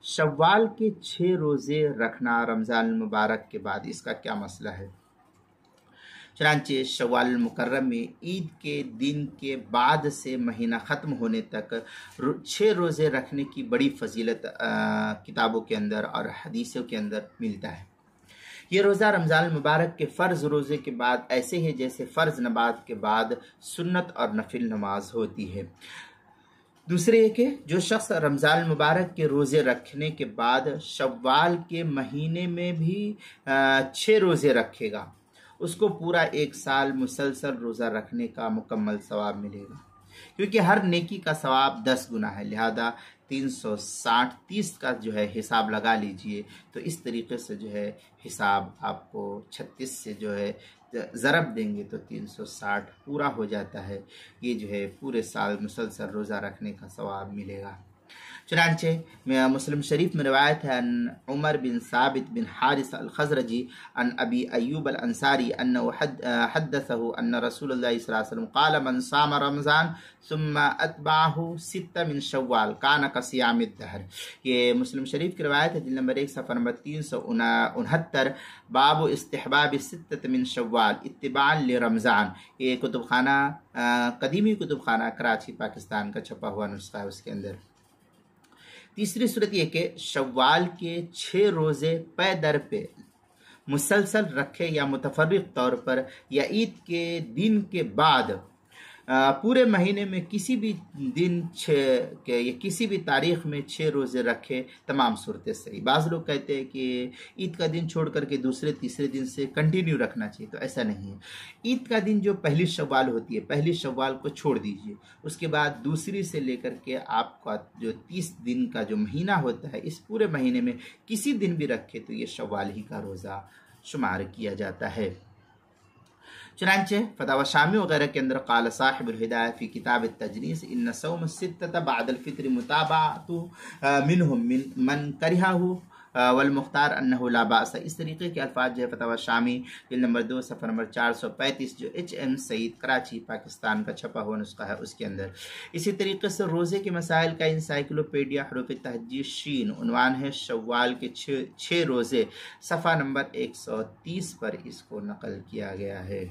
شوال کے 6 روزے رکھنا رمضان المبارک کے بعد، اس کا کیا مسئلہ ہے؟ چنانچہ شوال المکرم میں عید کے دن کے بعد سے مہینہ ختم ہونے تک 6 روزے رکھنے کی بڑی فضیلت کتابوں کے اندر اور حدیثوں کے اندر ملتا ہے۔ یہ روزہ رمضان المبارک کے فرض روزے کے بعد ایسے ہے جیسے فرض نماز کے بعد سنت اور نفل نماز ہوتی ہے۔ دوسرے یہ کہ جو شخص رمضان المبارک کے روزے رکھنے کے بعد شوال کے مہینے میں بھی 6 روزے رکھے گا، اس کو پورا 1 سال مسلسل روزہ رکھنے کا مکمل ثواب ملے گا، کیونکہ ہر نیکی کا ثواب 10 گنا ہے، لہذا 360 30 کا جو ہے حساب لگا لیجئے، تو اس طریقے سے جو ہے حساب آپ کو 36 سے جو ہے ضرب دیں گے تو 360 پورا ہو جاتا ہے۔ یہ جو ہے پورے سال مسلسل روزہ رکھنے کا ثواب ملے گا۔ چنانچہ مسلم شریف میں روایت ہے ان عمر بن ثابت بن حارث الخزرجی ان ابی ایوب الانصاری انه حدثه ان رسول اللہ صلی اللہ علیہ وسلم قال من صام رمضان ثم اتبعه 6 من شوال كان كصيام الدهر۔ یہ مسلم شریف کی روایت ہے، جلد نمبر 1 صفحہ نمبر 369، باب استحباب 6 من شوال اتباعا لرمضان۔ یہ کتب خانہ قدیمی کتب خانہ کراچی پاکستان کا چھپا ہوا نسخہ ہے، اس کے اندر۔ تیسری صورت یہ کہ شوال کے 6 روزے پے در پہ مسلسل رکھے یا متفرق طور پر یا عید کے دن کے بعد پورے مہینے میں کسی بھی دن یا کسی بھی تاریخ میں 6 روزے رکھے، تمام صورتیں صحیح۔ بعض لوگ کہتے ہیں کہ عید کا دن چھوڑ کر کے دوسرے تیسرے دن سے کنٹینیو رکھنا چاہیے، تو ایسا نہیں ہے۔ عید کا دن جو پہلی شوال ہوتی ہے، پہلی شوال کو چھوڑ دیجئے، اس کے بعد دوسری سے لے کر کے آپ کا جو 30 دن کا جو مہینہ ہوتا ہے، اس پورے مہینے میں کسی دن بھی رکھے تو یہ شوال ہی کا روزہ شمار کیا جاتا ہے۔ چنانچہ فتاوی شامی وغیرہ کے اندر قال صاحب الہدایہ فی کتاب التجنیس ان صوم الستۃ بعد الفطر متابعۃ منہم من کرہہ والمختار انہ لا باس۔ اس طریقے کے الفاظ جو ہے فتاوی شامی جلد نمبر 2 صفحہ نمبر 435 جو HM سعید کراچی پاکستان کا چھپا ہوا نسخہ ہے، اس کے اندر۔ اسی طریقے سے روزے کے مسائل کا انسائکلوپیڈیا حروف تہجی شین، عنوان ہے شوال کے 6 روزے، صفحہ نمبر 130 پر اس کو نقل کیا گیا ہے۔